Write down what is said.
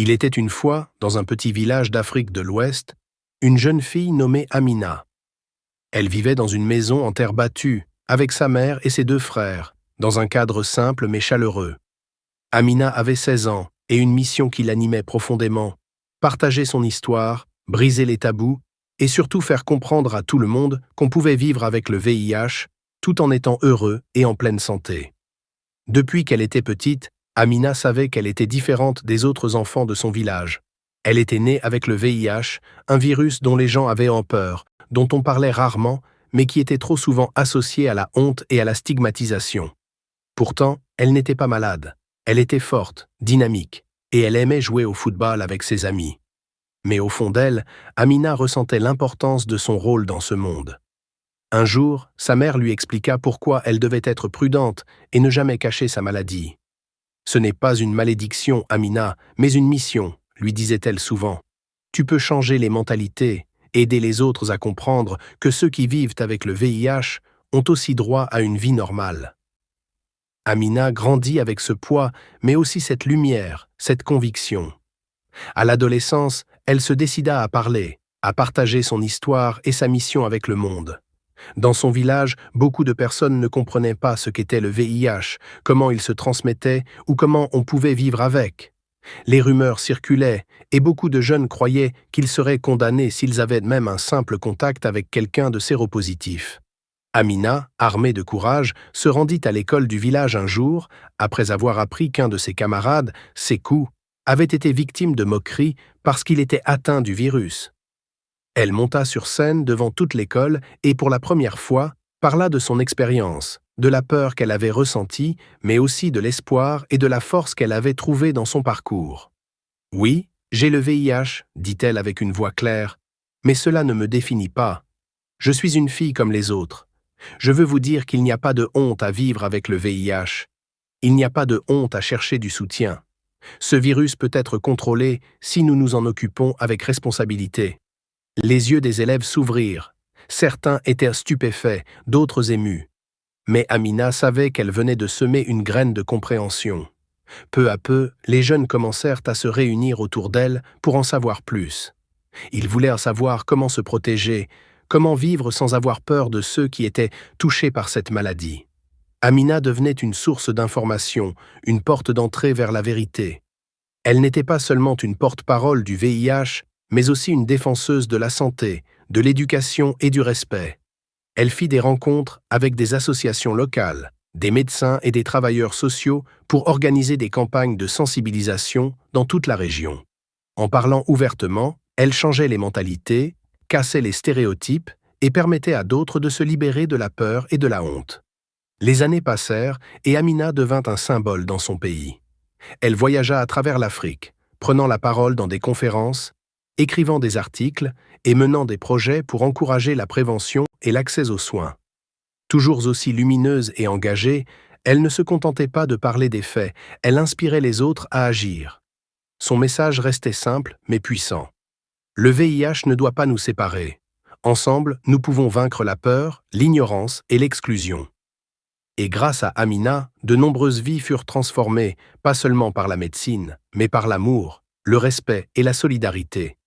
Il était une fois, dans un petit village d'Afrique de l'Ouest, une jeune fille nommée Amina. Elle vivait dans une maison en terre battue, avec sa mère et ses 2 frères, dans un cadre simple mais chaleureux. Amina avait 16 ans et une mission qui l'animait profondément: partager son histoire, briser les tabous et surtout faire comprendre à tout le monde qu'on pouvait vivre avec le VIH tout en étant heureux et en pleine santé. Depuis qu'elle était petite, Amina savait qu'elle était différente des autres enfants de son village. Elle était née avec le VIH, un virus dont les gens avaient en peur, dont on parlait rarement, mais qui était trop souvent associé à la honte et à la stigmatisation. Pourtant, elle n'était pas malade. Elle était forte, dynamique, et elle aimait jouer au football avec ses amis. Mais au fond d'elle, Amina ressentait l'importance de son rôle dans ce monde. Un jour, sa mère lui expliqua pourquoi elle devait être prudente et ne jamais cacher sa maladie. « Ce n'est pas une malédiction, Amina, mais une mission », lui disait-elle souvent. « Tu peux changer les mentalités, aider les autres à comprendre que ceux qui vivent avec le VIH ont aussi droit à une vie normale. » Amina grandit avec ce poids, mais aussi cette lumière, cette conviction. À l'adolescence, elle se décida à parler, à partager son histoire et sa mission avec le monde. Dans son village, beaucoup de personnes ne comprenaient pas ce qu'était le VIH, comment il se transmettait ou comment on pouvait vivre avec. Les rumeurs circulaient et beaucoup de jeunes croyaient qu'ils seraient condamnés s'ils avaient même un simple contact avec quelqu'un de séropositif. Amina, armée de courage, se rendit à l'école du village un jour, après avoir appris qu'un de ses camarades, Sekou, avait été victime de moqueries parce qu'il était atteint du virus. Elle monta sur scène devant toute l'école et pour la première fois, parla de son expérience, de la peur qu'elle avait ressentie, mais aussi de l'espoir et de la force qu'elle avait trouvée dans son parcours. « Oui, j'ai le VIH, dit-elle avec une voix claire, mais cela ne me définit pas. Je suis une fille comme les autres. Je veux vous dire qu'il n'y a pas de honte à vivre avec le VIH. Il n'y a pas de honte à chercher du soutien. Ce virus peut être contrôlé si nous nous en occupons avec responsabilité. » Les yeux des élèves s'ouvrirent. Certains étaient stupéfaits, d'autres émus. Mais Amina savait qu'elle venait de semer une graine de compréhension. Peu à peu, les jeunes commencèrent à se réunir autour d'elle pour en savoir plus. Ils voulaient savoir comment se protéger, comment vivre sans avoir peur de ceux qui étaient touchés par cette maladie. Amina devenait une source d'information, une porte d'entrée vers la vérité. Elle n'était pas seulement une porte-parole du VIH, mais aussi une défenseuse de la santé, de l'éducation et du respect. Elle fit des rencontres avec des associations locales, des médecins et des travailleurs sociaux pour organiser des campagnes de sensibilisation dans toute la région. En parlant ouvertement, elle changeait les mentalités, cassait les stéréotypes et permettait à d'autres de se libérer de la peur et de la honte. Les années passèrent et Amina devint un symbole dans son pays. Elle voyagea à travers l'Afrique, prenant la parole dans des conférences, écrivant des articles et menant des projets pour encourager la prévention et l'accès aux soins. Toujours aussi lumineuse et engagée, elle ne se contentait pas de parler des faits, elle inspirait les autres à agir. Son message restait simple mais puissant. Le VIH ne doit pas nous séparer. Ensemble, nous pouvons vaincre la peur, l'ignorance et l'exclusion. Et grâce à Amina, de nombreuses vies furent transformées, pas seulement par la médecine, mais par l'amour, le respect et la solidarité.